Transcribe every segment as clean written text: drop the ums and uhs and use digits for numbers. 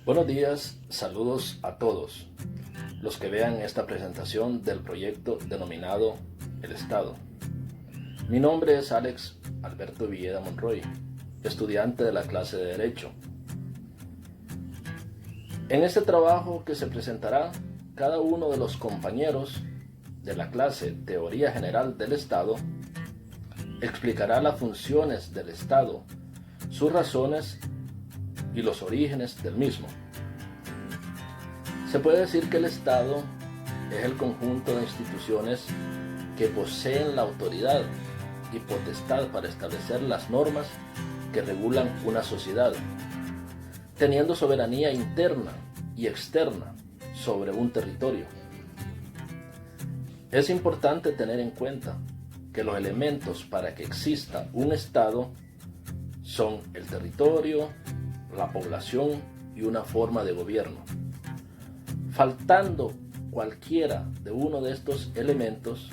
Buenos días, saludos a todos los que vean esta presentación del proyecto denominado El Estado. Mi nombre es Alex Alberto Villeda Monroy, estudiante de la clase de Derecho. En este trabajo que se presentará, cada uno de los compañeros de la clase Teoría General del Estado explicará las funciones del Estado, sus razones y los orígenes del mismo. Se puede decir que el Estado es el conjunto de instituciones que poseen la autoridad y potestad para establecer las normas que regulan una sociedad, teniendo soberanía interna y externa sobre un territorio. Es importante tener en cuenta que los elementos para que exista un Estado son el territorio, la población y una forma de gobierno. Faltando cualquiera de uno de estos elementos,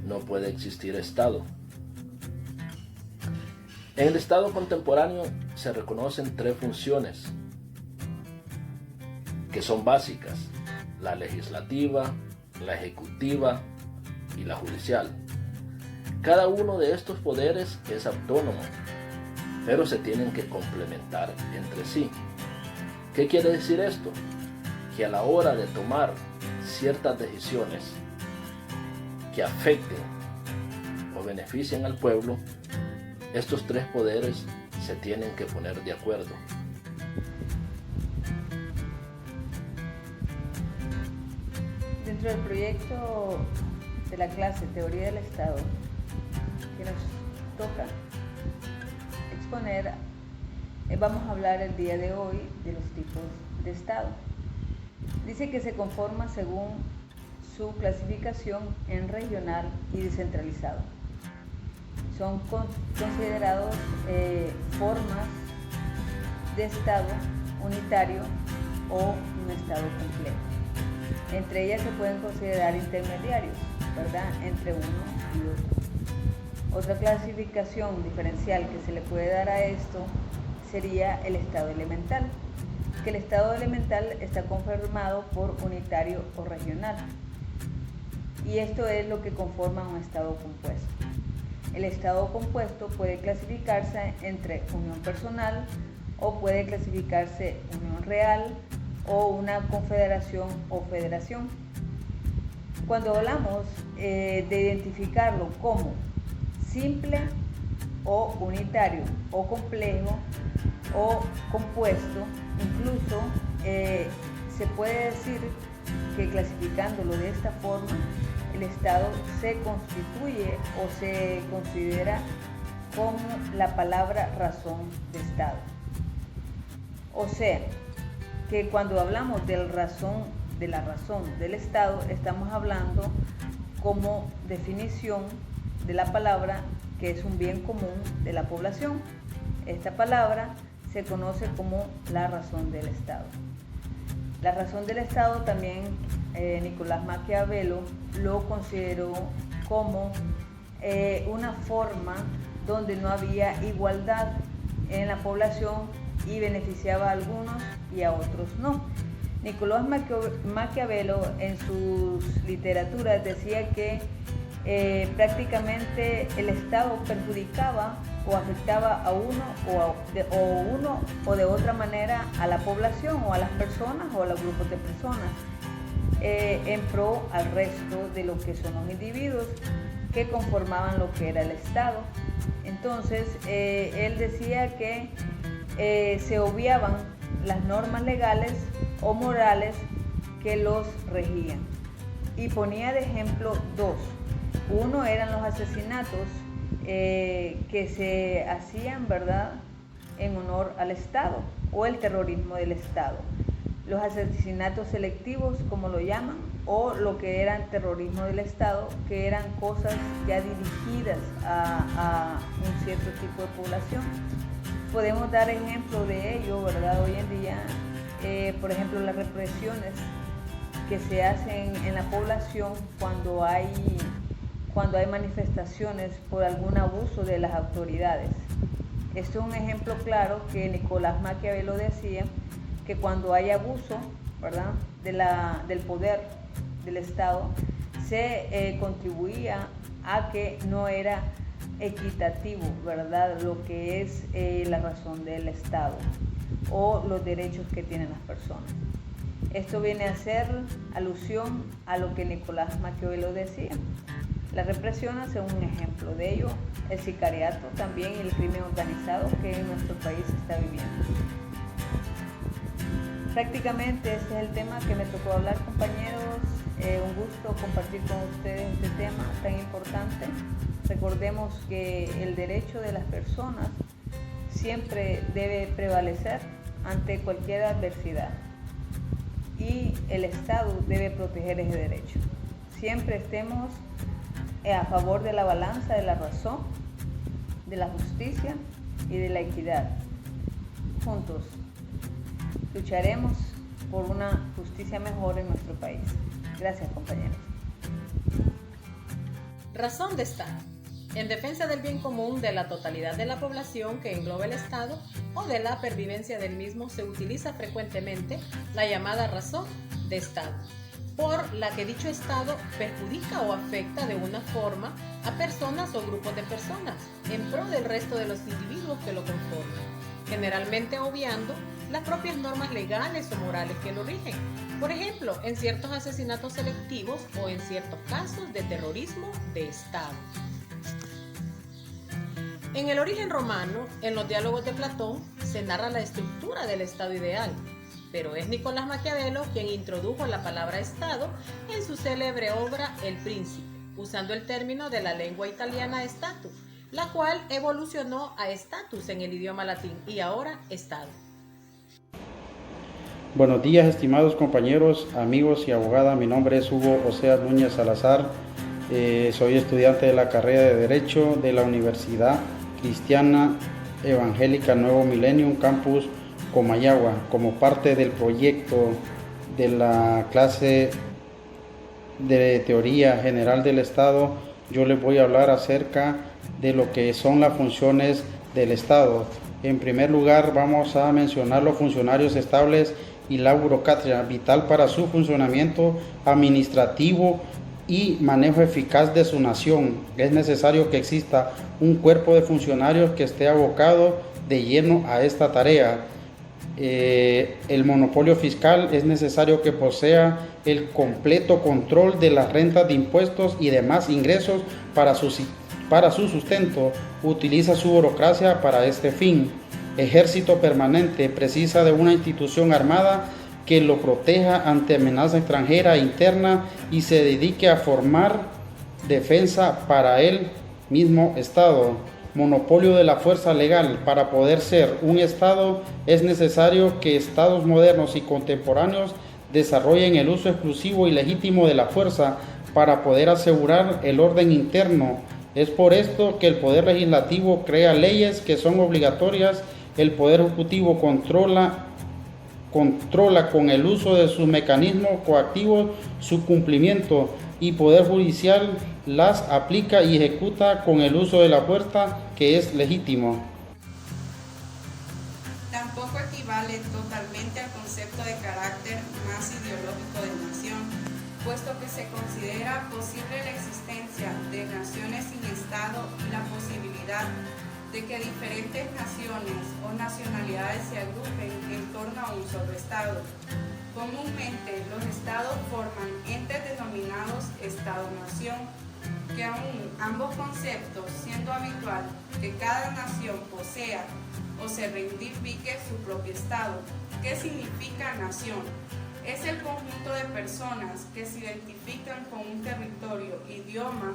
no puede existir Estado. En el Estado contemporáneo se reconocen tres funciones que son básicas: la legislativa, la ejecutiva y la judicial. Cada uno de estos poderes es autónomo, pero se tienen que complementar entre sí. ¿Qué quiere decir esto? Que a la hora de tomar ciertas decisiones que afecten o beneficien al pueblo, estos tres poderes se tienen que poner de acuerdo. Dentro del proyecto de la clase Teoría del Estado, que nos toca exponer, vamos a hablar el día de hoy de los tipos de Estado. Dice que se conforma según su clasificación en regional y descentralizado. Son considerados formas de Estado unitario o un Estado completo. Entre ellas se pueden considerar intermediarios, ¿verdad?, entre uno y otro. Otra clasificación diferencial que se le puede dar a esto sería el Estado elemental, que el Estado elemental está conformado por unitario o regional, y esto es lo que conforma un Estado compuesto. El Estado compuesto puede clasificarse entre unión personal o puede clasificarse unión real o una confederación o federación. Cuando hablamos de identificarlo como simple o unitario o complejo o compuesto, incluso se puede decir que clasificándolo de esta forma, el Estado se constituye o se considera como la palabra razón de Estado. O sea, que cuando hablamos de la razón del Estado, estamos hablando como definición de la palabra que es un bien común de la población. Esta palabra se conoce como la razón del Estado. La razón del Estado también Nicolás Maquiavelo lo consideró como una forma donde no había igualdad en la población y beneficiaba a algunos y a otros no. Nicolás Maquiavelo en sus literaturas decía que prácticamente el Estado perjudicaba o afectaba a uno o de otra manera a la población o a las personas o a los grupos de personas en pro al resto de lo que son los individuos que conformaban lo que era el Estado. Entonces él decía que se obviaban las normas legales o morales que los regían, y ponía de ejemplo dos. Uno eran los asesinatos que se hacían, ¿verdad?, en honor al Estado, o el terrorismo del Estado. Los asesinatos selectivos, como lo llaman, o lo que eran terrorismo del Estado, que eran cosas ya dirigidas a un cierto tipo de población. Podemos dar ejemplo de ello, ¿verdad?, hoy en día, por ejemplo, las represiones que se hacen en la población cuando hay manifestaciones por algún abuso de las autoridades. Esto es un ejemplo claro que Nicolás Maquiavelo decía que cuando hay abuso, ¿verdad?, del poder del Estado, se contribuía a que no era equitativo, ¿verdad?, lo que es la razón del Estado o los derechos que tienen las personas. Esto viene a ser alusión a lo que Nicolás Maquiavelo decía. La represión hace un ejemplo de ello, el sicariato también y el crimen organizado que en nuestro país está viviendo. Prácticamente ese es el tema que me tocó hablar, compañeros. Un gusto compartir con ustedes este tema tan importante. Recordemos que el derecho de las personas siempre debe prevalecer ante cualquier adversidad y el Estado debe proteger ese derecho. Siempre estemos a favor de la balanza de la razón, de la justicia y de la equidad. Juntos lucharemos por una justicia mejor en nuestro país. Gracias, compañeros. Razón de Estado. En defensa del bien común de la totalidad de la población que engloba el Estado o de la pervivencia del mismo, se utiliza frecuentemente la llamada razón de Estado, por la que dicho Estado perjudica o afecta de una forma a personas o grupos de personas en pro del resto de los individuos que lo conforman, generalmente obviando las propias normas legales o morales que lo rigen, por ejemplo, en ciertos asesinatos selectivos o en ciertos casos de terrorismo de Estado. En el origen romano, en los diálogos de Platón, se narra la estructura del Estado ideal, pero es Nicolás Maquiavelo quien introdujo la palabra Estado en su célebre obra El Príncipe, usando el término de la lengua italiana Status, la cual evolucionó a status en el idioma latín y ahora Estado. Buenos días, estimados compañeros, amigos y abogada. Mi nombre es Hugo Oseas Núñez Salazar. Soy estudiante de la carrera de Derecho de la Universidad Cristiana Evangélica Nuevo Millennium, Campus Comayagua. Como parte del proyecto de la clase de Teoría General del Estado, yo les voy a hablar acerca de lo que son las funciones del Estado. En primer lugar, vamos a mencionar los funcionarios estables y la burocracia vital para su funcionamiento administrativo y manejo eficaz de su nación. Es necesario que exista un cuerpo de funcionarios que esté abocado de lleno a esta tarea. El monopolio fiscal es necesario que posea el completo control de las rentas de impuestos y demás ingresos para su sustento. Utiliza su burocracia para este fin. Ejército permanente precisa de una institución armada que lo proteja ante amenaza extranjera e interna y se dedique a formar defensa para el mismo Estado. Monopolio de la fuerza legal. Para poder ser un Estado es necesario que Estados modernos y contemporáneos desarrollen el uso exclusivo y legítimo de la fuerza para poder asegurar el orden interno. Es por esto que el Poder Legislativo crea leyes que son obligatorias. El Poder Ejecutivo controla con el uso de sus mecanismos coactivos su cumplimiento y Poder Judicial las aplica y ejecuta con el uso de la fuerza que es legítimo. Tampoco equivale totalmente al concepto de carácter más ideológico de nación, puesto que se considera posible la existencia de naciones sin Estado y la posibilidad de que diferentes naciones o nacionalidades se agrupen en torno a un solo Estado. Comúnmente, los Estados forman entes denominados Estado-nación, que aún ambos conceptos, siendo habitual que cada nación posea o se reivindique su propio Estado. ¿Qué significa nación? Es el conjunto de personas que se identifican con un territorio, idioma,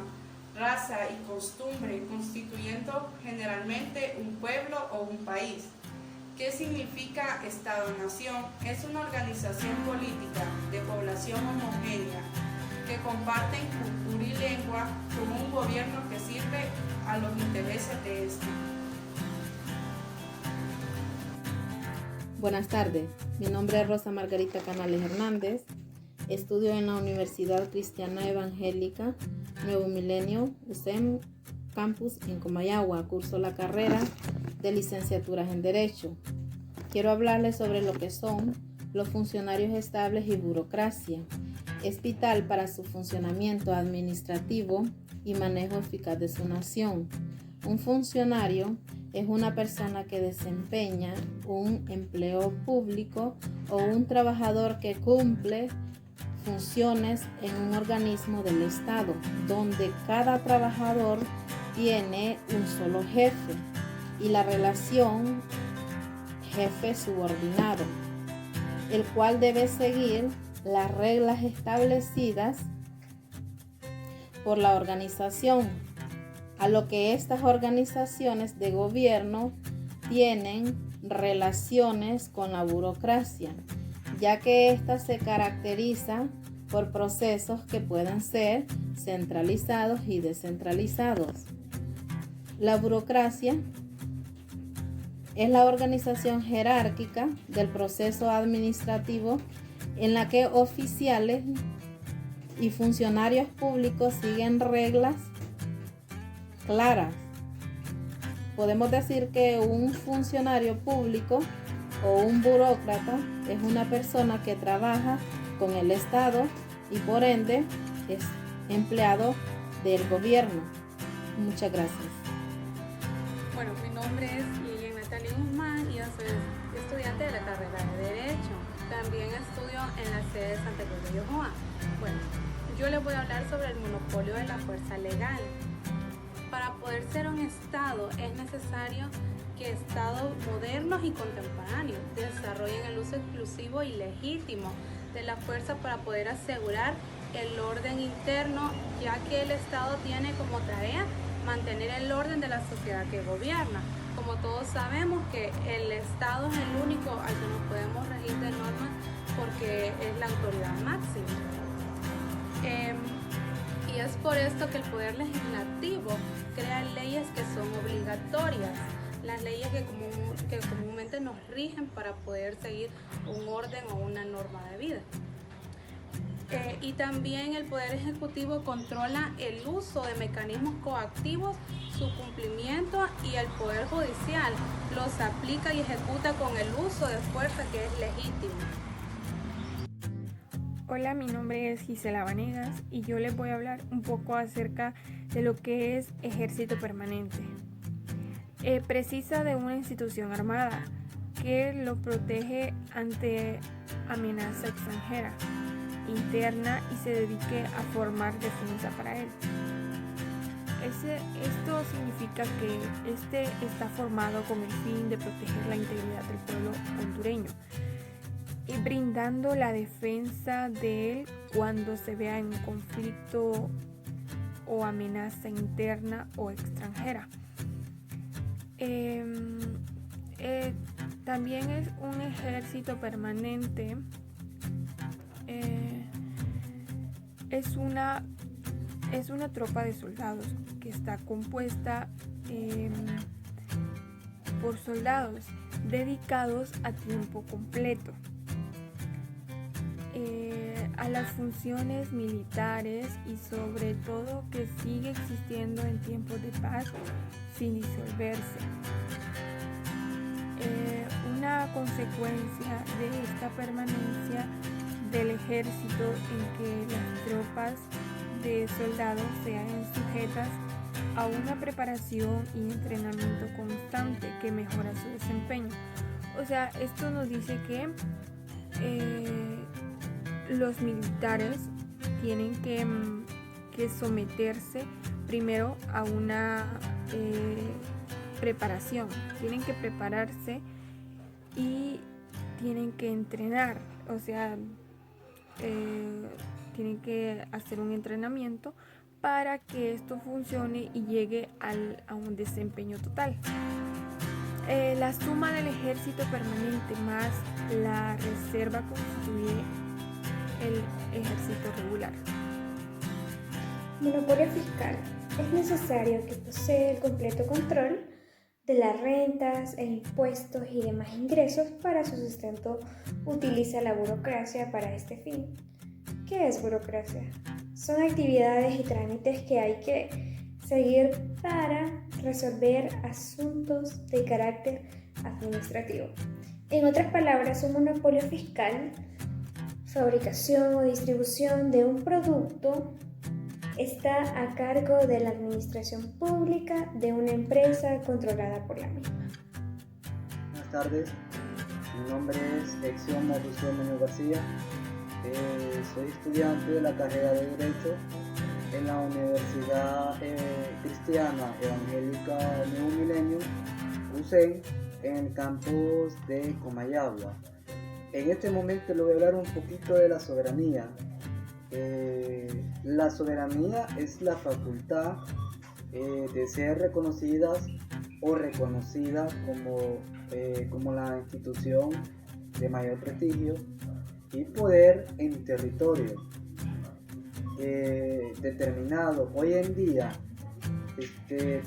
raza y costumbre, constituyendo generalmente un pueblo o un país. ¿Qué significa Estado-nación? Es una organización política de población homogénea que comparten cultura y lengua con un gobierno que sirve a los intereses de este. Buenas tardes, mi nombre es Rosa Margarita Canales Hernández. Estudio en la Universidad Cristiana Evangélica Nuevo Milenio, UCEM, Campus en Comayagua. Curso la carrera de licenciaturas en Derecho. quiero hablarles sobre lo que son los funcionarios estables y burocracia. Es vital para su funcionamiento administrativo y manejo eficaz de su nación. Un funcionario es una persona que desempeña un empleo público o un trabajador que cumple funciones en un organismo del Estado, donde cada trabajador tiene un solo jefe y la relación jefe-subordinado, el cual debe seguir las reglas establecidas por la organización, a lo que estas organizaciones de gobierno tienen relaciones con la burocracia, ya que ésta se caracteriza por procesos que pueden ser centralizados y descentralizados. La burocracia es la organización jerárquica del proceso administrativo en la que oficiales y funcionarios públicos siguen reglas claras. Podemos decir que un funcionario público o un burócrata es una persona que trabaja con el Estado y por ende es empleado del gobierno. Muchas gracias. Bueno, mi nombre es Lilian Natalia Guzmán y yo soy estudiante de la carrera de Derecho. También estudio en la sede de Santa Cruz de Yojoa. Bueno, yo les voy a hablar sobre el monopolio de la fuerza legal. Para poder ser un Estado es necesario que Estados modernos y contemporáneos desarrollen el uso exclusivo y legítimo de la fuerza para poder asegurar el orden interno, ya que el Estado tiene como tarea mantener el orden de la sociedad que gobierna. Como todos sabemos que el Estado es el único al que nos podemos regir de normas porque es la autoridad máxima. Y es por esto que el Poder Legislativo crea leyes que son obligatorias, las leyes que comúnmente nos rigen para poder seguir un orden o una norma de vida. Y también el Poder Ejecutivo controla el uso de mecanismos coactivos, su cumplimiento, y el Poder Judicial los aplica y ejecuta con el uso de fuerza que es legítimo. Hola, mi nombre es Gisela Vanegas y yo les voy a hablar un poco acerca de lo que es ejército permanente. Precisa de una institución armada que lo protege ante amenaza extranjera, interna y se dedique a formar defensa para él. Esto significa que este está formado con el fin de proteger la integridad del pueblo hondureño y brindando la defensa de él cuando se vea en conflicto o amenaza interna o extranjera. También es un ejército permanente. Es una tropa de soldados que está compuesta por soldados dedicados a tiempo completo a las funciones militares y sobre todo que sigue existiendo en tiempos de paz sin disolverse. Una consecuencia de esta permanencia del ejército en que las tropas de soldados sean sujetas a una preparación y entrenamiento constante que mejora su desempeño. O sea, esto nos dice que los militares tienen que someterse primero a una preparación, tienen que prepararse y tienen que entrenar, o sea, tienen que hacer un entrenamiento para que esto funcione y llegue a un desempeño total. La suma del ejército permanente más la reserva constituye el ejército regular. Monopolio fiscal. Es necesario que posea el completo control de las rentas e impuestos y demás ingresos. Para su sustento utiliza la burocracia para este fin. ¿Qué es burocracia? Son actividades y trámites que hay que seguir para resolver asuntos de carácter administrativo. En otras palabras, un monopolio fiscal, fabricación o distribución de un producto, está a cargo de la administración pública de una empresa controlada por la misma. Buenas tardes, mi nombre es Exiomo José Meño García, soy estudiante de la carrera de Derecho en la Universidad Cristiana Evangélica New Millennium, UCEN, en el campus de Comayagua. En este momento le voy a hablar un poquito de la soberanía. La soberanía es la facultad de ser reconocidas o reconocida como la institución de mayor prestigio y poder en territorio determinado. Hoy en día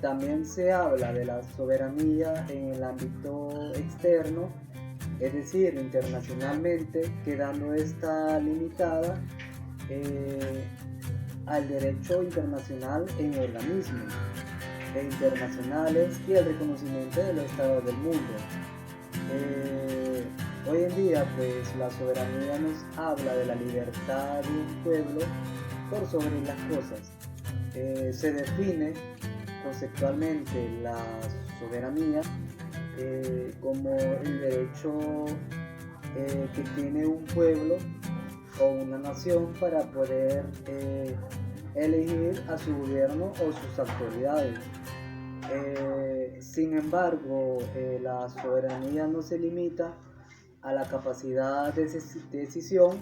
también se habla de la soberanía en el ámbito externo, es decir, internacionalmente, quedando esta limitada al derecho internacional en organismos internacionales y el reconocimiento de los estados del mundo. Hoy en día, pues, la soberanía nos habla de la libertad de un pueblo por sobre las cosas. Se define conceptualmente la soberanía como el derecho que tiene un pueblo o una nación para poder elegir a su gobierno o sus autoridades. Sin embargo, la soberanía no se limita a la capacidad de decisión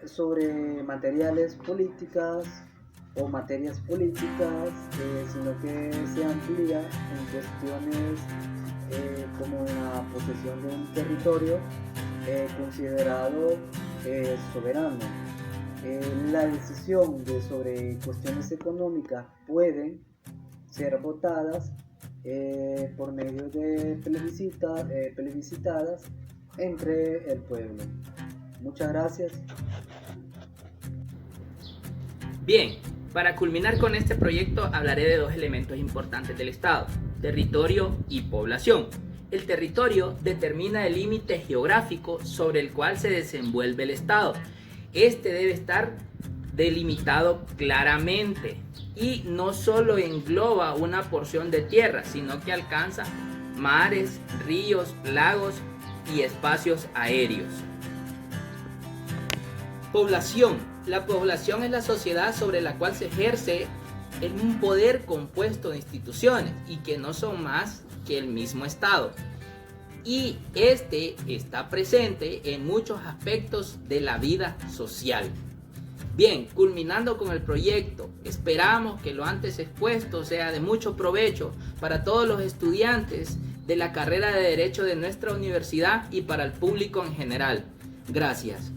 sobre materiales políticas o materias políticas, sino que se amplía en cuestiones como la posesión de un territorio considerado soberano. La decisión sobre cuestiones económicas pueden ser votadas por medio de plebiscitadas entre el pueblo. Muchas gracias. Bien, para culminar con este proyecto hablaré de dos elementos importantes del Estado: territorio y población. El territorio determina el límite geográfico sobre el cual se desenvuelve el Estado. Este debe estar delimitado claramente y no solo engloba una porción de tierra, sino que alcanza mares, ríos, lagos y espacios aéreos. Población. La población es la sociedad sobre la cual se ejerce un poder compuesto de instituciones y que no son más que el mismo Estado. Y este está presente en muchos aspectos de la vida social. Bien, culminando con el proyecto, esperamos que lo antes expuesto sea de mucho provecho para todos los estudiantes de la carrera de Derecho de nuestra universidad y para el público en general. Gracias.